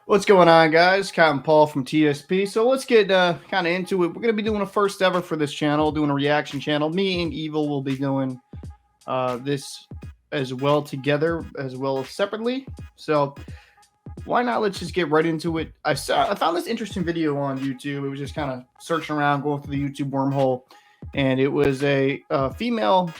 What's going on, guys? Captain Paul from TSP. So let's get kind of into it. We're going to be doing a first ever for this channel, doing a reaction channel. Me and Evil will be doing this as well together, as well as separately. So why not? Let's just get right into it. I found this interesting video on YouTube. It was just kind of searching around, going through the YouTube wormhole, and it was a female.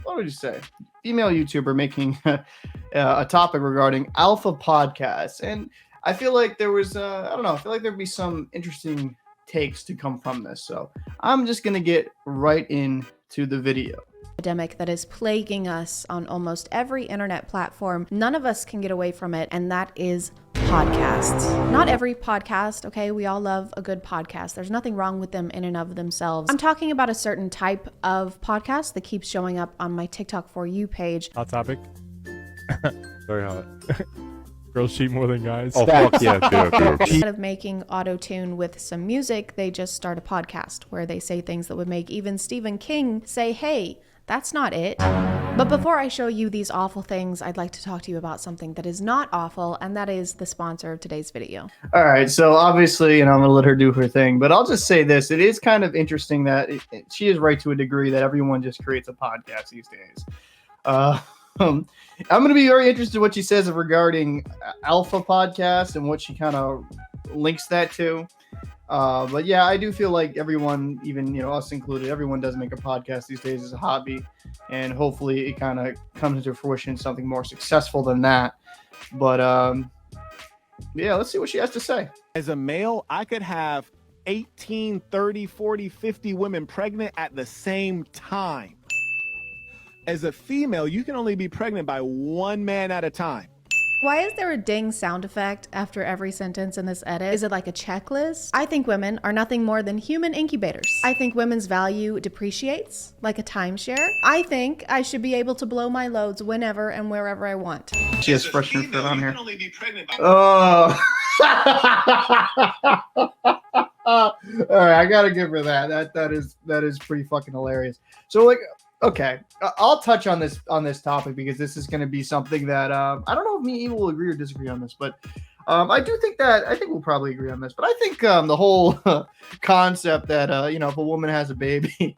What would you say? Female YouTuber making a topic regarding alpha podcasts, and I feel like there was, I don't know, I feel like there'd be some interesting takes to come from this. So I'm just going to get right into the video. Epidemic that is plaguing us on almost every internet platform. None of us can get away from it, and that is podcasts. Not every podcast, okay? We all love a good podcast. There's nothing wrong with them in and of themselves. I'm talking about a certain type of podcast that keeps showing up on my TikTok For You page. Hot topic. Very hot. Girls cheat more than guys. Oh, fuck yeah, dude. Instead of making auto-tune with some music, they just start a podcast where they say things that would make even Stephen King say, hey, that's not it. But before I show you these awful things, I'd like to talk to you about something that is not awful, and that is the sponsor of today's video. All right, so obviously, I'm going to let her do her thing, but I'll just say this. It is kind of interesting that she is right to a degree that everyone just creates a podcast these days. I'm going to be very interested in what she says regarding alpha podcasts and what she kind of links that to. But yeah, I do feel like everyone, even, us included, everyone does make a podcast these days as a hobby. And hopefully it kind of comes into fruition, something more successful than that. But yeah, let's see what she has to say. As a male, I could have 18, 30, 40, 50 women pregnant at the same time. As a female, you can only be pregnant by one man at a time. Why is there a ding sound effect after every sentence in this edit? Is it like a checklist? I think women are nothing more than human incubators. I think women's value depreciates like a timeshare. I think I should be able to blow my loads whenever and wherever I want. She has freshman fruit on here. Oh. All right, I gotta give her that. That is pretty fucking hilarious. So like, okay, I'll touch on this topic because this is going to be something that I don't know if me and Evil will agree or disagree on this, but I think we'll probably agree on this. But I think the whole concept that if a woman has a baby,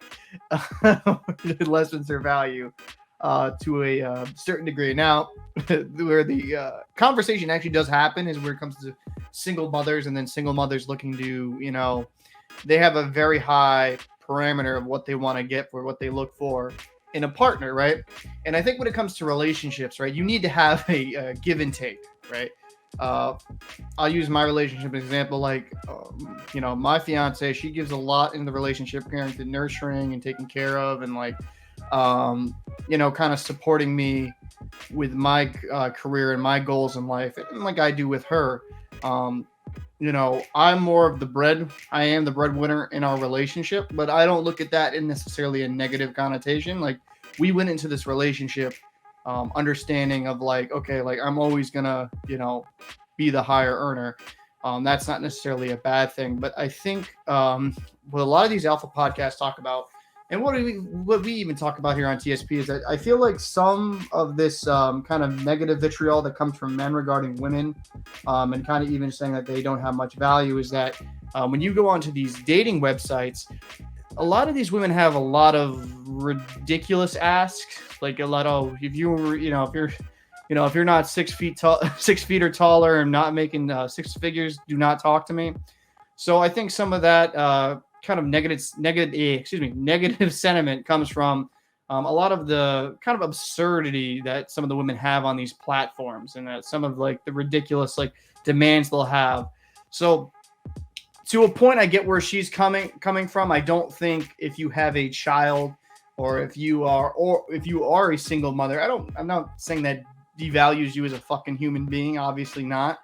it lessens her value to a certain degree. Now, where the conversation actually does happen is where it comes to single mothers, and then single mothers looking to they have a very high parameter of what they want to get for what they look for in a partner, right? And I think when it comes to relationships, right, you need to have a give and take, right? I'll use my relationship example. Like, my fiance, she gives a lot in the relationship, parenting, nurturing, and taking care of, and like, kind of supporting me with my career and my goals in life, and like I do with her. I'm more of I am the breadwinner in our relationship, but I don't look at that in necessarily a negative connotation. Like, we went into this relationship understanding of like, okay, like I'm always gonna, be the higher earner. That's not necessarily a bad thing, but I think what a lot of these alpha podcasts talk about, and what we even talk about here on TSP, is that I feel like some of this kind of negative vitriol that comes from men regarding women, and kind of even saying that they don't have much value, is that when you go onto these dating websites, a lot of these women have a lot of ridiculous asks, like a lot of, if you're not 6 feet tall, 6 feet or taller, and not making six figures, do not talk to me. So I think some of that kind of negative sentiment comes from a lot of the kind of absurdity that some of the women have on these platforms, and that some of like the ridiculous like demands they'll have. So to a point, I get where she's coming from. I don't think if you have a child, or if you are a single mother, I'm not saying that devalues you as a fucking human being, obviously not.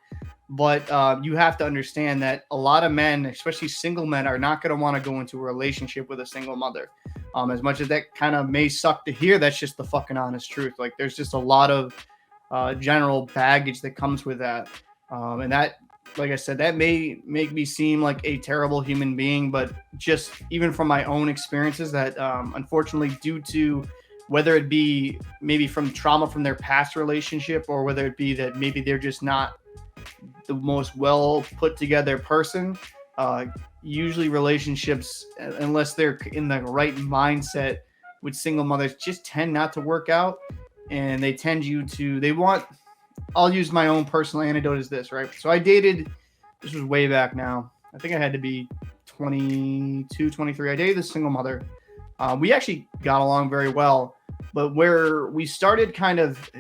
But you have to understand that a lot of men, especially single men, are not going to want to go into a relationship with a single mother. As much as that kind of may suck to hear, that's just the fucking honest truth. Like, there's just a lot of general baggage that comes with that. And that, like I said, that may make me seem like a terrible human being, but just even from my own experiences that unfortunately, due to whether it be maybe from trauma from their past relationship, or whether it be that maybe they're just not the most well put together person. Usually relationships, unless they're in the right mindset with single mothers, just tend not to work out. And they tend they want, I'll use my own personal anecdote as this, right? So I dated, this was way back now. I think I had to be 22, 23. I dated this single mother. We actually got along very well, but where we started kind of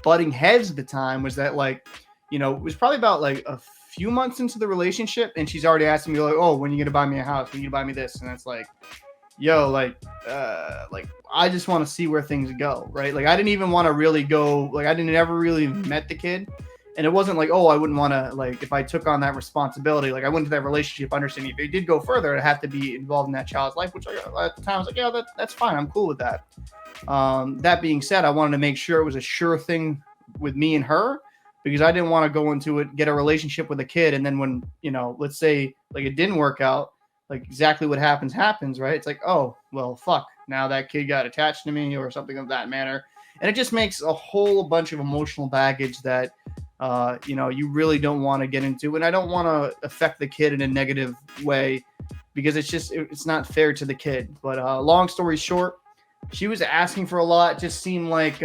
butting heads at the time was that, like, you know, it was probably about like a few months into the relationship, and she's already asking me like, oh, when are you gonna buy me a house? When are you gonna buy me this? And it's like, yo, like I just want to see where things go, right? Like I didn't even want to really go, like I didn't ever really met the kid. And it wasn't like, oh, I wouldn't want to, like, if I took on that responsibility, like I went into that relationship understanding if it did go further, I'd have to be involved in that child's life, which at the time I was like, yeah, that's fine. I'm cool with that. That being said, I wanted to make sure it was a sure thing with me and her, because I didn't want to go into it, get a relationship with a kid. And then when, you know, let's say like it didn't work out, like exactly what happens, right? It's like, oh, well, fuck. Now that kid got attached to me or something of that manner. And it just makes a whole bunch of emotional baggage that, you know, you really don't want to get into. And I don't want to affect the kid in a negative way, because it's not fair to the kid. But long story short, she was asking for a lot. It just seemed like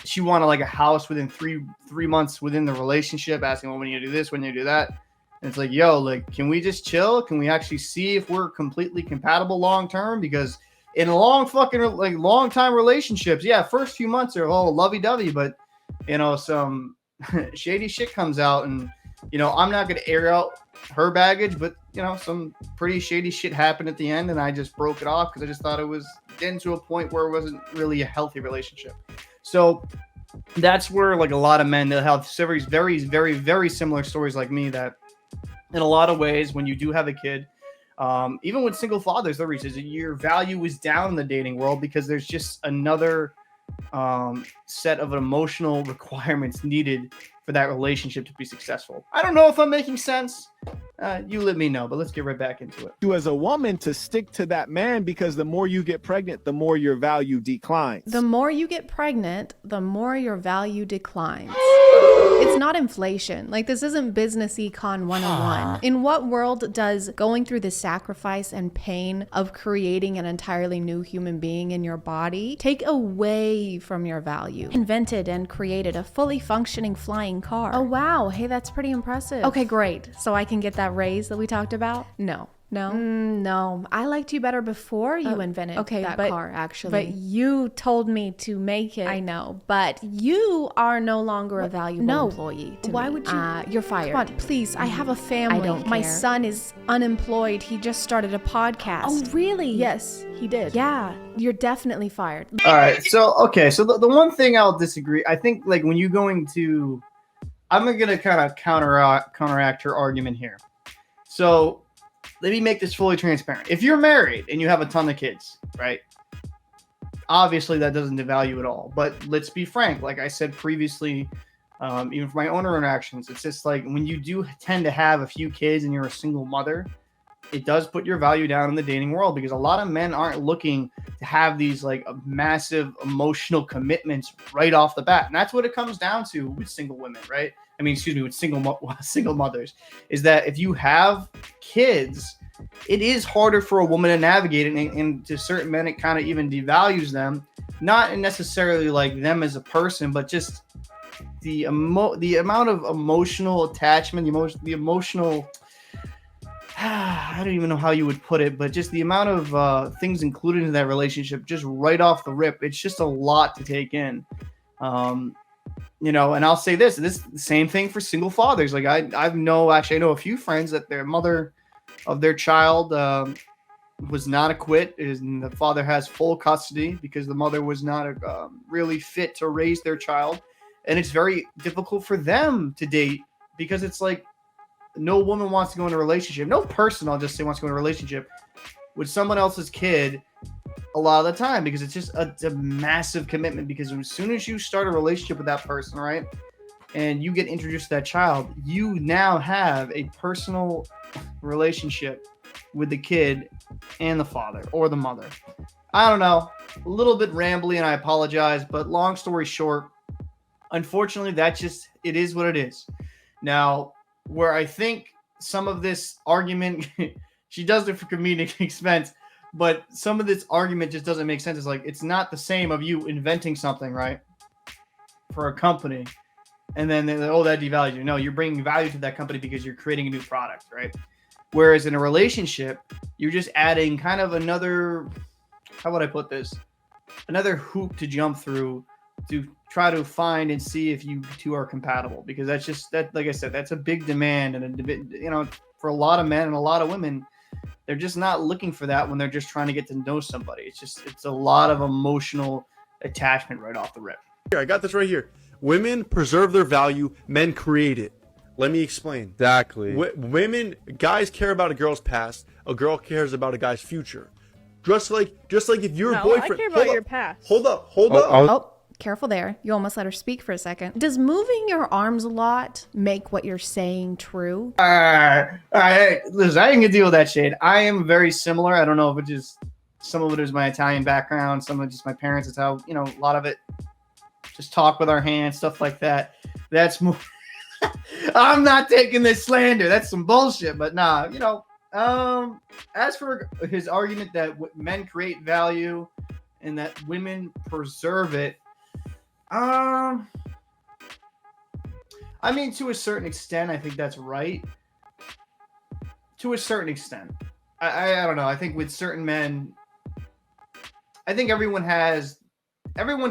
she wanted like a house within three months within the relationship, asking, well, when you do this, when you do that. And it's like, yo, like, can we just chill? Can we actually see if we're completely compatible long term? Because in a long time relationships, yeah, first few months are all lovey-dovey, but you know, some shady shit comes out, and you know, I'm not gonna air out her baggage, but you know, some pretty shady shit happened at the end, and I just broke it off because I just thought it was getting to a point where it wasn't really a healthy relationship. So that's where, like, a lot of men that have very, very, very, very similar stories like me, that in a lot of ways, when you do have a kid, even with single fathers, there is your value is down in the dating world, because there's just another set of emotional requirements needed for that relationship to be successful. I don't know if I'm making sense. You let me know, but let's get right back into it. You as a woman to stick to that man, because the more you get pregnant, the more your value declines. The more you get pregnant, the more your value declines. It's not inflation. Like, this isn't business econ 101. In what world does going through the sacrifice and pain of creating an entirely new human being in your body take away from your value? Invented and created a fully functioning flying car. Oh, wow. Hey, that's pretty impressive. Okay, great. So I can get that raise that we talked about? No. No, I liked you better before you invented that car, actually. But you told me to make it. I know, but you are no longer a valuable employee to me. Why would you? You're fired. Come on, please. I have a family. I don't care. My son is unemployed. He just started a podcast. Oh, really? Yes, he did. Yeah, you're definitely fired. All right. So, okay. So the one thing I'll disagree, I think, like, when you're going to, I'm going to kind of counteract your argument here. So, let me make this fully transparent. If you're married and you have a ton of kids, right? Obviously, that doesn't devalue at all. But let's be frank. Like I said previously, even for my own interactions, it's just like when you do tend to have a few kids and you're a single mother, it does put your value down in the dating world, because a lot of men aren't looking to have these like massive emotional commitments right off the bat. And that's what it comes down to with single women, right? I mean, excuse me, with single mothers, is that if you have kids, it is harder for a woman to navigate it, and to certain men, it kind of even devalues them, not necessarily like them as a person, but just the amount of emotional attachment, the emotional, I don't even know how you would put it, but just the amount of things included in that relationship, just right off the rip, it's just a lot to take in. You know, and I'll say this same thing for single fathers. Like I know a few friends that their mother of their child was not acquit, and the father has full custody because the mother was not really fit to raise their child. And it's very difficult for them to date, because it's like no woman wants to go in a relationship. No person, I'll just say, wants to go in a relationship with someone else's kid a lot of the time, because it's just a massive commitment. Because as soon as you start a relationship with that person, right, and you get introduced to that child, you now have a personal relationship with the kid and the father or the mother. I don't know, a little bit rambly, and I apologize, but long story short, unfortunately, it is what it is. Now, where I think some of this argument, she does it for comedic expense, but some of this argument just doesn't make sense. It's like, it's not the same of you inventing something, right, for a company, and then oh, that devalues you. No, you're bringing value to that company because you're creating a new product, right? Whereas in a relationship, you're just adding kind of another, how would I put this? Another hoop to jump through to try to find and see if you two are compatible, because that's just that, like I said, that's a big demand, and for a lot of men and a lot of women, they're just not looking for that when they're just trying to get to know somebody. It's a lot of emotional attachment right off the rip. Here, I got this right here. Women preserve their value, men create it. Let me explain. Exactly. Guys care about a girl's past. A girl cares about a guy's future. Just like if your boyfriend. I care about your past. Hold up. Oh, careful there. You almost let her speak for a second. Does moving your arms a lot make what you're saying true? All right. Listen, I can deal with that shade. I am very similar. I don't know if it just, some of it is my Italian background, some of it just my parents. It's how, a lot of it, just talk with our hands, stuff like that. That's more. I'm not taking this slander. That's some bullshit. But nah, as for his argument that men create value and that women preserve it, I mean, to a certain extent, I think that's right. To a certain extent, I don't know. I think with certain men, I think everyone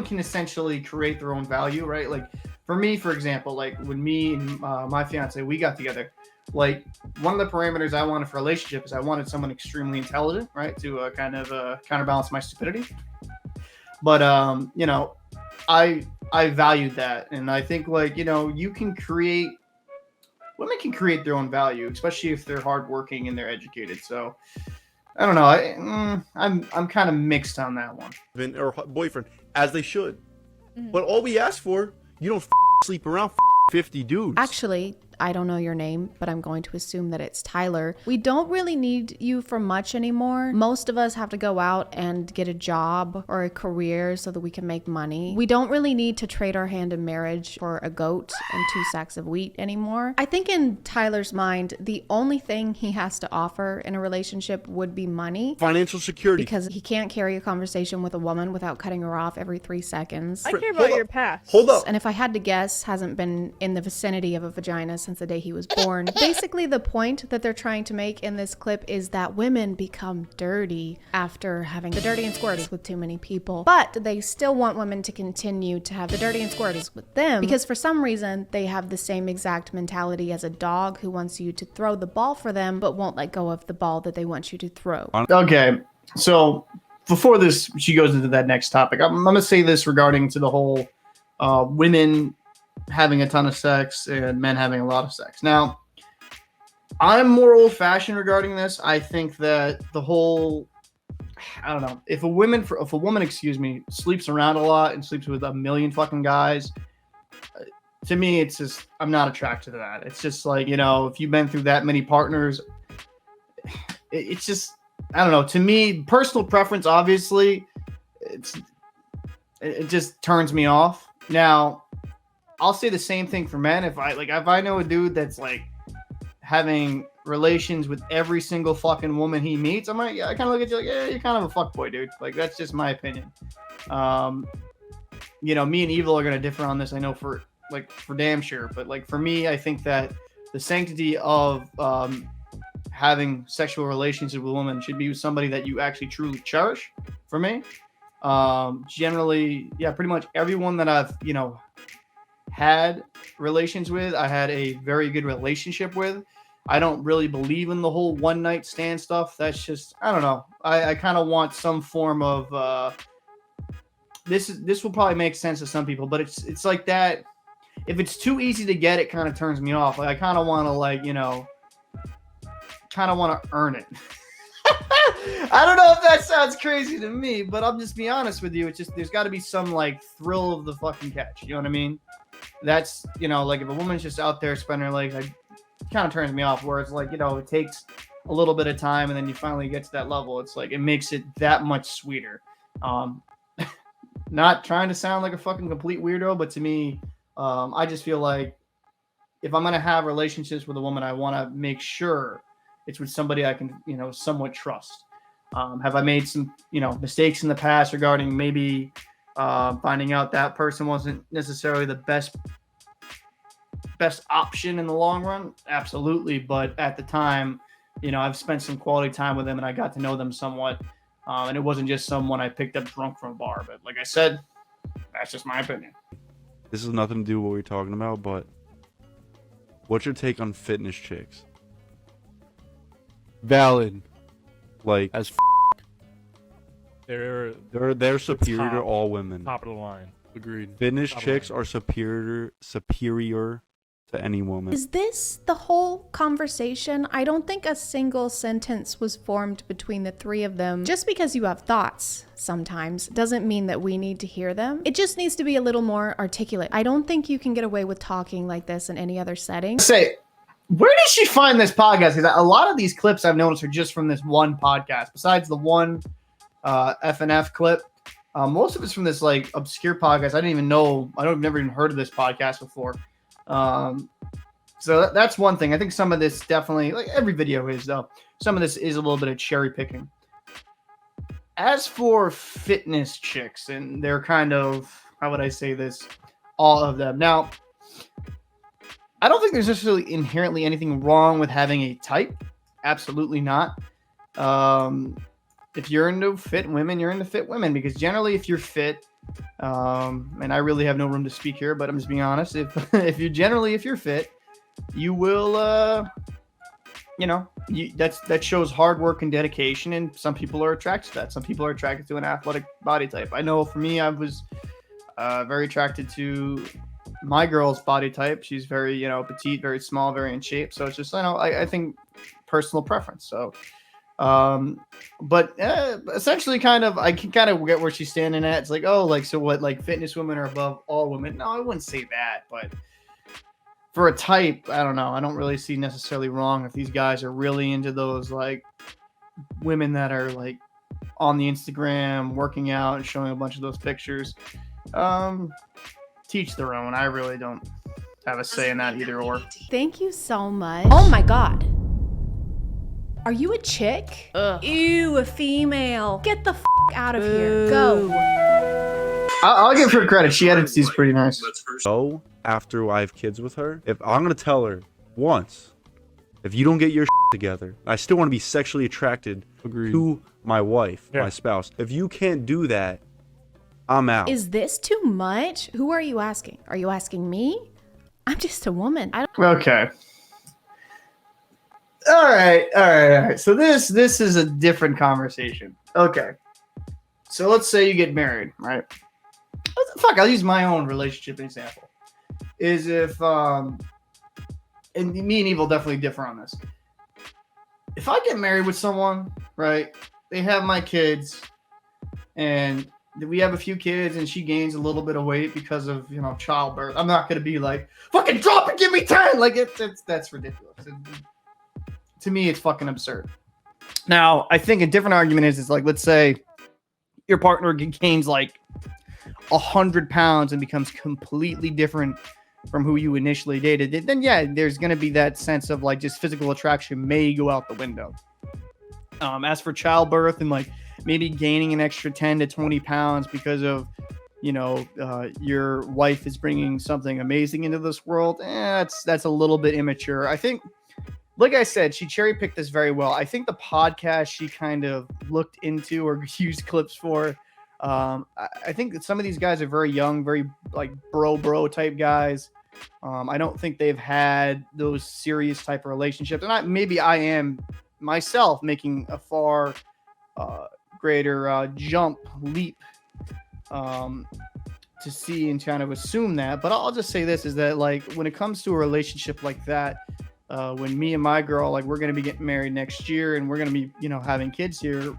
can essentially create their own value, right? Like for me, for example, like when me and my fiance, we got together, like one of the parameters I wanted for a relationship is I wanted someone extremely intelligent, right? To kind of counterbalance my stupidity. But, I valued that. And I think women can create their own value, especially if they're hardworking and they're educated. So I don't know. I'm kind of mixed on that one. Or boyfriend, as they should. But all we ask for, you don't sleep around 50 dudes. Actually, I don't know your name, but I'm going to assume that it's Tyler. We don't really need you for much anymore. Most of us have to go out and get a job or a career so that we can make money. We don't really need to trade our hand in marriage for a goat and 2 sacks of wheat anymore. I think in Tyler's mind, the only thing he has to offer in a relationship would be money. Financial security. Because he can't carry a conversation with a woman without cutting her off every 3 seconds. I care about your past. Hold up. And if I had to guess, hasn't been in the vicinity of a vagina since the day he was born. Basically, the point that they're trying to make in this clip is that women become dirty after having the dirty and squirties with too many people. But they still want women to continue to have the dirty and squirties with them because for some reason, they have the same exact mentality as a dog who wants you to throw the ball for them, but won't let go of the ball that they want you to throw. Okay, so before she goes into that next topic, I'm going to say this regarding to the whole women having a ton of sex and men having a lot of sex. Now, I'm more old-fashioned regarding this. I think that the whole, I don't know, if a woman, sleeps around a lot and sleeps with a million fucking guys, to me, it's just, I'm not attracted to that. It's just like, if you've been through that many partners, it's just, I don't know. To me, personal preference, obviously, it just turns me off. Now, I'll say the same thing for men. If I know a dude that's like having relations with every single fucking woman he meets, I kind of look at you like, yeah, you're kind of a fuckboy, dude. Like, that's just my opinion. Me and Evil are gonna differ on this. I know for damn sure. But like for me, I think that the sanctity of having sexual relationships with a woman should be with somebody that you actually truly cherish. For me, generally, yeah, pretty much everyone that I've had relations with, I had a very good relationship with. I don't really believe in the whole one night stand stuff. That's just, I don't know. I kind of want some form of this will probably make sense to some people, but it's like that. If it's too easy to get, it kind of turns me off. Like I kind of want to earn it. I don't know if that sounds crazy to me, but I'll just be honest with you. It's just, there's got to be some like thrill of the fucking catch. You know what I mean? That's, like if a woman's just out there spreading her legs, it kind of turns me off, where it's like, it takes a little bit of time and then you finally get to that level. It's like, it makes it that much sweeter. Not trying to sound like a fucking complete weirdo, but to me, I just feel like if I'm going to have relationships with a woman, I want to make sure it's with somebody I can, somewhat trust. Have I made some, mistakes in the past regarding maybe finding out that person wasn't necessarily the best option in the long run? Absolutely. But at the time, I've spent some quality time with them and I got to know them somewhat. And it wasn't just someone I picked up drunk from a bar. But like I said, that's just my opinion. This has nothing to do with what we're talking about, but what's your take on fitness chicks? Valid. Like, As they're they're superior to top. all women. top of the line. Agreed. Fitness Top of chicks line. are superior to any woman. Is this the whole conversation? I don't think a single sentence was formed between the three of them. Just because you have thoughts sometimes doesn't mean that we need to hear them. It just needs to be a little more articulate. I don't think you can get away with talking like this in any other setting. Say, where did she find this podcast? Because a lot of these clips I've noticed are just from this one podcast. Besides the one F&F clip, most of it's from this like obscure podcast. I I've never even heard of this podcast before. So that's one thing. I think some of this definitely, like every video is though, some of this is a little bit of cherry picking. As for fitness chicks, and they're kind of, how would I say this? All of them. Now, I don't think there's necessarily inherently anything wrong with having a type. Absolutely not. If you're into fit women, you're into fit women, because generally if you're fit, and I really have no room to speak here, but I'm just being honest. If you're fit, you will, that shows hard work and dedication, and some people are attracted to that. Some people are attracted to an athletic body type. I know for me, I was very attracted to my girl's body type. She's very, petite, very small, very in shape. So it's just, I think personal preference. So, but essentially I can kind of get where she's standing at. It's like, oh, like, so what, like fitness women are above all women? No, I wouldn't say that, but for a type, I don't know. I don't really see necessarily wrong if these guys are really into those like women that are like on the Instagram working out and showing a bunch of those pictures. Teach their own. I really don't have a say in that either or. Thank you so much. Oh my God. Are you a chick? Ugh. Ew, a female. Get the out of here. Go. I'll give her credit. She edits these pretty nice. So after I have kids with her, if I'm gonna tell her once, if you don't get your together, I still want to be sexually attracted to my wife, my spouse. If you can't do that, I'm out. Is this too much? Who are you asking? Are you asking me? I'm just a woman. Okay. All right. So this is a different conversation. Okay. So let's say you get married, right? Fuck, I'll use my own relationship example. Is if and me and Eve will definitely differ on this. If I get married with someone, right? They have my kids, and we have a few kids, and she gains a little bit of weight because of childbirth. I'm not gonna be like, fucking drop it, give me 10. Like that's ridiculous. To me, it's fucking absurd. Now, I think a different argument is like, let's say your partner gains like 100 pounds and becomes completely different from who you initially dated. Then yeah, there's gonna be that sense of like just physical attraction may go out the window. As for childbirth and like maybe gaining an extra 10 to 20 pounds because of your wife is bringing something amazing into this world, that's a little bit immature. I think, like I said, she cherry picked this very well. I think the podcast she kind of looked into or used clips for, I think that some of these guys are very young, very like bro type guys. I don't think they've had those serious type of relationships, and I am myself making a far greater leap to see and kind of assume that. But I'll just say this is that like when it comes to a relationship like that, when me and my girl, like we're going to be getting married next year and we're going to be, having kids here,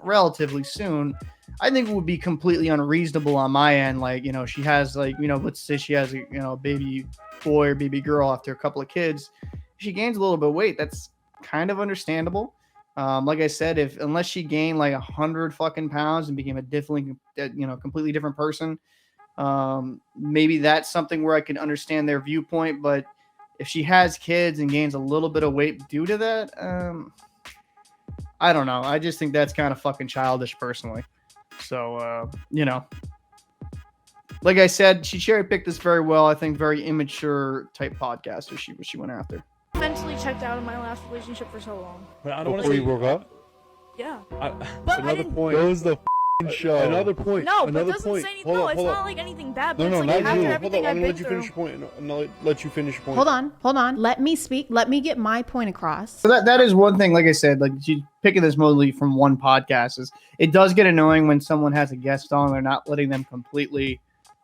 relatively soon, I think it would be completely unreasonable on my end. Like, she has like, let's say she has a baby boy or baby girl after a couple of kids. She gains a little bit of weight. That's kind of understandable. Like I said, unless she gained like 100 fucking pounds and became a completely different person, maybe that's something where I can understand their viewpoint. But If she has kids and gains a little bit of weight due to that, I don't know. I just think that's kind of fucking childish personally. So, like I said, she cherry picked this very well. I think very immature type podcaster she went after. Mentally checked out of my last relationship for so long. But I don't want Before to you broke up? Yeah. I, But I Another didn't. point. goes the show. Another point. No, but it Another doesn't point. say anything. Hold No, on, it's hold not on. like anything bad. But No, it's no, like not after you. Hold everything on. I've I'm been gonna let you through. finish your point. And I'll let you finish your point. Hold on. Let me speak. Let me get my point across. So that is one thing. Like I said, like she's picking this mostly from one podcast. Is it does get annoying when someone has a guest on, they're not letting them completely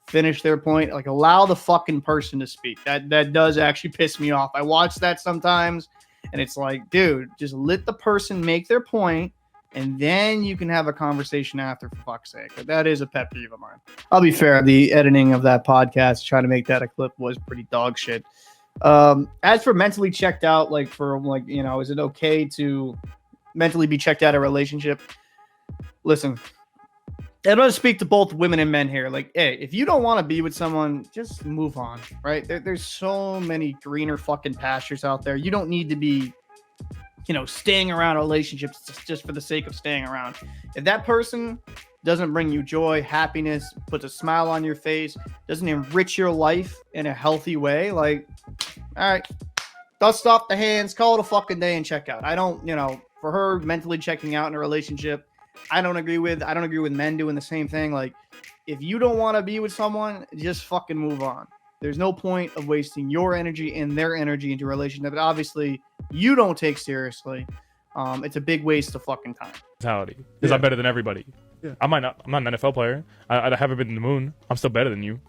finish their point. Like allow the fucking person to speak. That does actually piss me off. I watch that sometimes, and it's like, dude, just let the person make their point, and then you can have a conversation after, for fuck's sake. But that is a pet peeve of mine. I'll be fair. The editing of that podcast, trying to make that a clip, was pretty dog shit. As for mentally checked out, is it okay to mentally be checked out of a relationship? Listen, I'm going to speak to both women and men here. Like, hey, if you don't want to be with someone, just move on, right? There's so many greener fucking pastures out there. You don't need to be, staying around relationships just for the sake of staying around. If that person doesn't bring you joy, happiness, puts a smile on your face, doesn't enrich your life in a healthy way, like, all right, dust off the hands, call it a fucking day and check out. I don't, for her mentally checking out in a relationship, I don't agree with men doing the same thing. Like, if you don't want to be with someone, just fucking move on. There's no point of wasting your energy and their energy into a relationship that obviously you don't take seriously. It's a big waste of fucking time. Mentality, because I'm better than everybody. Yeah. I'm not an NFL player. I haven't been to the moon. I'm still better than you.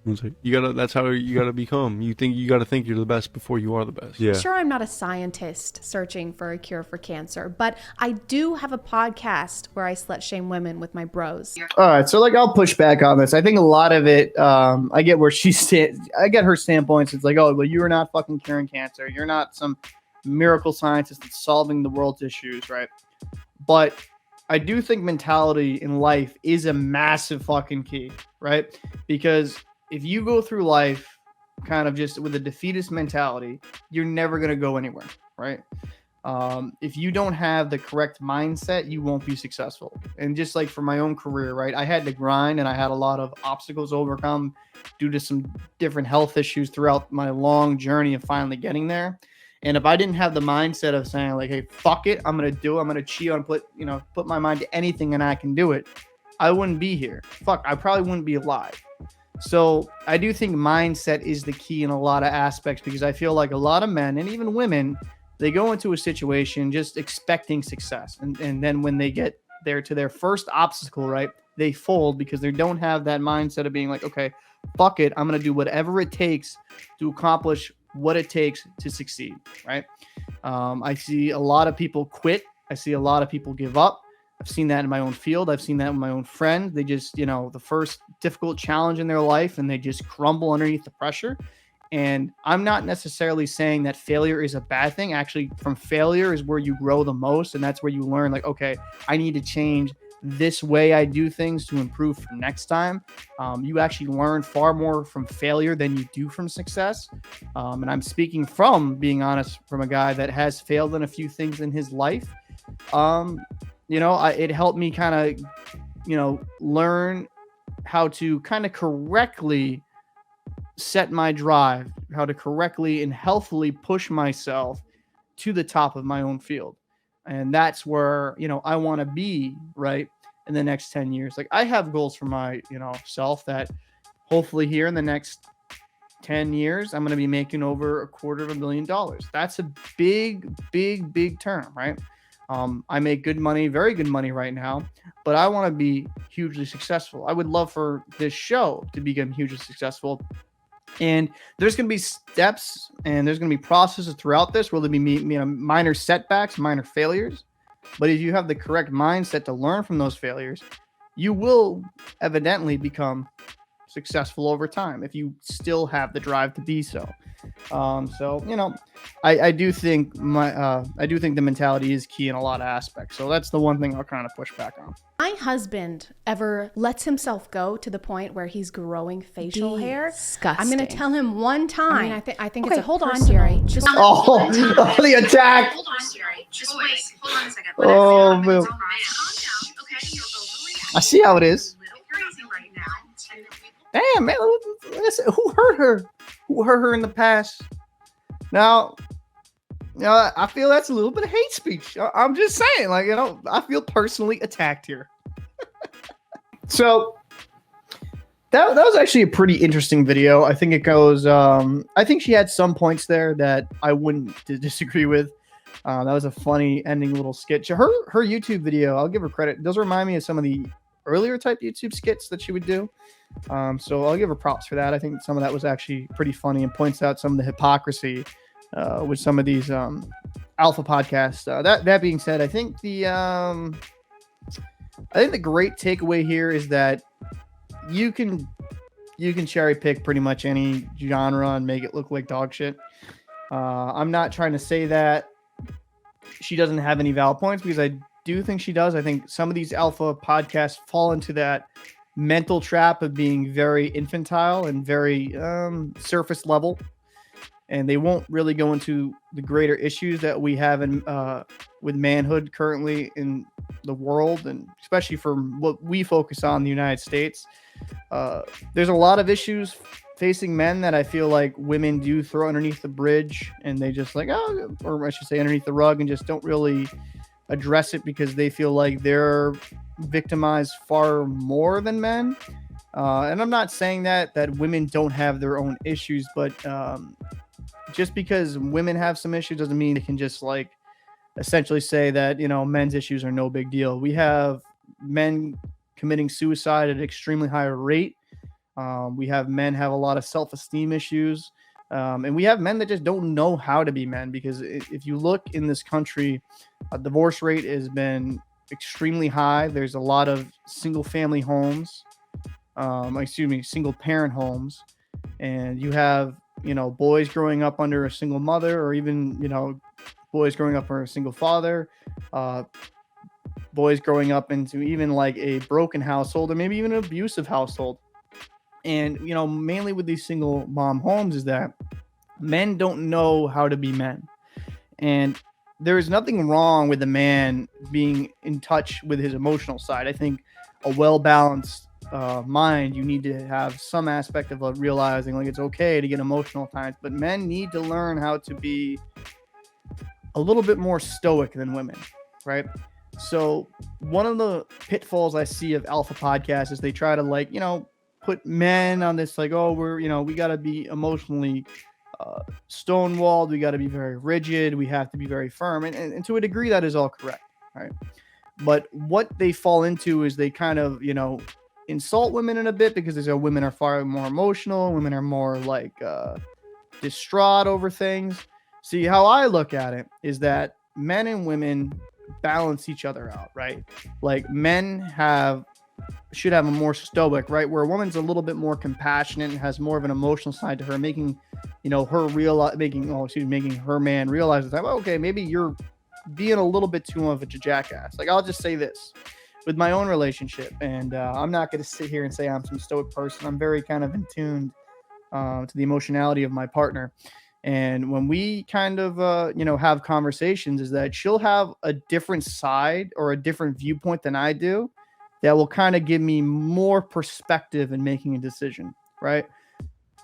That's how you gotta become. You gotta think you're the best before you are the best. Yeah. Sure, I'm not a scientist searching for a cure for cancer, but I do have a podcast where I slut shame women with my bros. All right, so I'll push back on this. I think a lot of it, I get where I get her standpoints. It's like, oh, well, you are not fucking curing cancer. You're not some miracle scientist that's solving the world's issues, right? But I do think mentality in life is a massive fucking key, right? Because if you go through life kind of just with a defeatist mentality, you're never going to go anywhere, right? If you don't have the correct mindset, you won't be successful. And just like for my own career, right? I had to grind and I had a lot of obstacles to overcome due to some different health issues throughout my long journey of finally getting there. And if I didn't have the mindset of saying like, hey, fuck it, I'm going to do it. I'm going to cheat on, put my mind to anything and I can do it, I wouldn't be here. I probably wouldn't be alive. So I do think mindset is the key in a lot of aspects, because I feel like a lot of men and even women, they go into a situation just expecting success. And then when they get there to their first obstacle, right, they fold because they don't have that mindset of being like, okay, fuck it, I'm going to do whatever it takes to accomplish what it takes to succeed, right? I see a lot of people quit. I see a lot of people give up. I've seen that in my own field. I've seen that with my own friend. They just, the first difficult challenge in their life and they just crumble underneath the pressure. And I'm not necessarily saying that failure is a bad thing. Actually, from failure is where you grow the most. And that's where you learn like, okay, I need to change this way I do things to improve for next time. You actually learn far more from failure than you do from success. And I'm speaking from being honest, from a guy that has failed in a few things in his life. It helped me kind of, learn how to kind of correctly set my drive, how to correctly and healthily push myself to the top of my own field. And that's where, I want to be right in the next 10 years. Like I have goals for my, self that hopefully here in the next 10 years, I'm going to be making over $250,000. That's a big, big, big term, right? I make good money, very good money right now, but I want to be hugely successful. I would love for this show to become hugely successful. And there's going to be steps and there's going to be processes throughout this where there'll be minor setbacks, minor failures. But if you have the correct mindset to learn from those failures, you will evidently become successful over time if you still have the drive to be so. So I do think the mentality is key in a lot of aspects. So that's the one thing I'll kind of push back on. My husband ever lets himself go to the point where he's growing facial hair. Disgusting. I'm going to tell him one time. I mean, I think Okay, it's a hold on, personal- Jerry. Just Oh, the attack! Hold on, Jerry. Just wait. Hold on a second. Oh, man. I see how it is. Damn, man. Listen, who hurt her? Who hurt her in the past? Now, I feel that's a little bit of hate speech. I'm just saying, like, I feel personally attacked here. So that was actually a pretty interesting video. I think it goes. I think she had some points there that I wouldn't disagree with. That was a funny ending little skit. Her YouTube video, I'll give her credit. It does remind me of some of the earlier type YouTube skits that she would do. So I'll give her props for that. I think some of that was actually pretty funny and points out some of the hypocrisy with some of these alpha podcasts. That being said, I think the great takeaway here is that you can cherry pick pretty much any genre and make it look like dog shit. I'm not trying to say that she doesn't have any valid points, because I do think she does. I think some of these alpha podcasts fall into that mental trap of being very infantile and very surface level, and they won't really go into the greater issues that we have in with manhood currently in the world, and especially for what we focus on in the United States. There's a lot of issues facing men that I feel like women do throw underneath the bridge, and they just like, or I should say underneath the rug, and just don't really address it because they feel like they're victimized far more than men. And I'm not saying that women don't have their own issues, but just because women have some issues doesn't mean they can just like essentially say that, men's issues are no big deal. We have men committing suicide at an extremely high rate. We have men have a lot of self-esteem issues. And we have men that just don't know how to be men, because if you look in this country, divorce rate has been extremely high. There's a lot of single family homes, single parent homes. And you have, boys growing up under a single mother, or even, boys growing up under a single father, boys growing up into even like a broken household, or maybe even an abusive household. And, mainly with these single mom homes is that men don't know how to be men. And there is nothing wrong with a man being in touch with his emotional side. I think a well-balanced mind, you need to have some aspect of realizing like it's okay to get emotional at times, but men need to learn how to be a little bit more stoic than women, right? So one of the pitfalls I see of alpha podcasts is they try to put men on this we got to be emotionally stonewalled, we got to be very rigid, we have to be very firm, and to a degree that is all correct, right? But what they fall into is they kind of insult women in a bit, because they say women are far more emotional, women are more distraught over things. See, how I look at it is that men and women balance each other out, right? Like men should have a more stoic, right? Where a woman's a little bit more compassionate and has more of an emotional side to her, making her man realize that, okay, maybe you're being a little bit too much of a jackass. Like, I'll just say this with my own relationship, and I'm not going to sit here and say I'm some stoic person. I'm very kind of in tune to the emotionality of my partner. And when we kind of, have conversations, is that she'll have a different side or a different viewpoint than I do that will kind of give me more perspective in making a decision, right?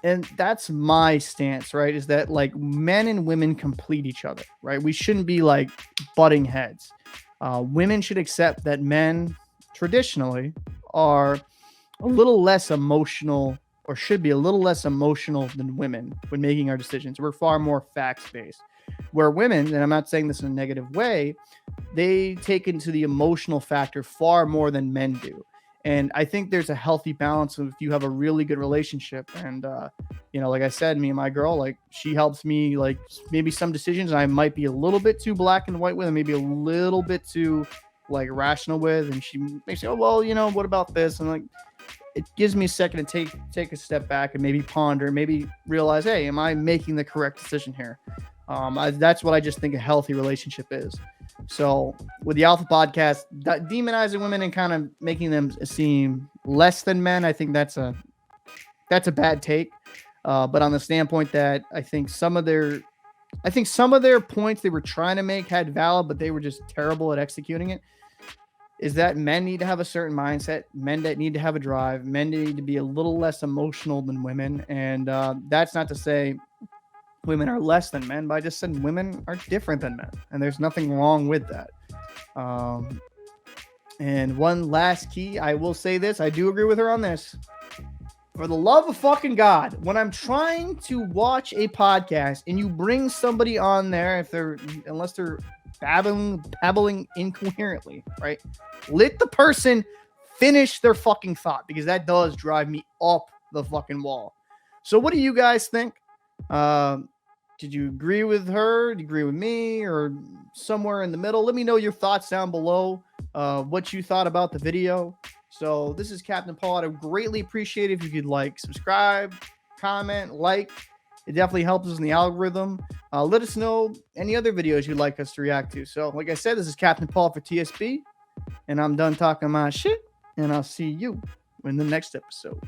And that's my stance, right? Is that like men and women complete each other, right? We shouldn't be like butting heads. Women should accept that men traditionally are a little less emotional, or should be a little less emotional than women when making our decisions. We're far more facts-based. Where women, and I'm not saying this in a negative way, they take into the emotional factor far more than men do. And I think there's a healthy balance of if you have a really good relationship. And, like I said, me and my girl, like she helps me, like maybe some decisions I might be a little bit too black and white with, and maybe a little bit too like rational with. And she may say, oh, well, what about this? And like, it gives me a second to take a step back and maybe ponder, maybe realize, hey, am I making the correct decision here? That's what I just think a healthy relationship is. So with the Alpha Podcast, demonizing women and kind of making them seem less than men, I think that's a bad take. But on the standpoint that I think some of their points they were trying to make had valid, but they were just terrible at executing it. Is that men need to have a certain mindset, men that need to have a drive, men need to be a little less emotional than women. And that's not to say women are less than men, but I just said women are different than men. And there's nothing wrong with that. And one last key, I will say this. I do agree with her on this. For the love of fucking God, when I'm trying to watch a podcast and you bring somebody on there, unless they're babbling incoherently, right? Let the person finish their fucking thought, because that does drive me up the fucking wall. So what do you guys think? Did you agree with her? Did you agree with me, or somewhere in the middle? Let me know your thoughts down below, what you thought about the video. So this is Captain Paul. I'd greatly appreciate it if you could like, subscribe, comment, like. It definitely helps us in the algorithm. Let us know any other videos you'd like us to react to. So like I said, this is Captain Paul for TSP, and I'm done talking my shit, and I'll see you in the next episode.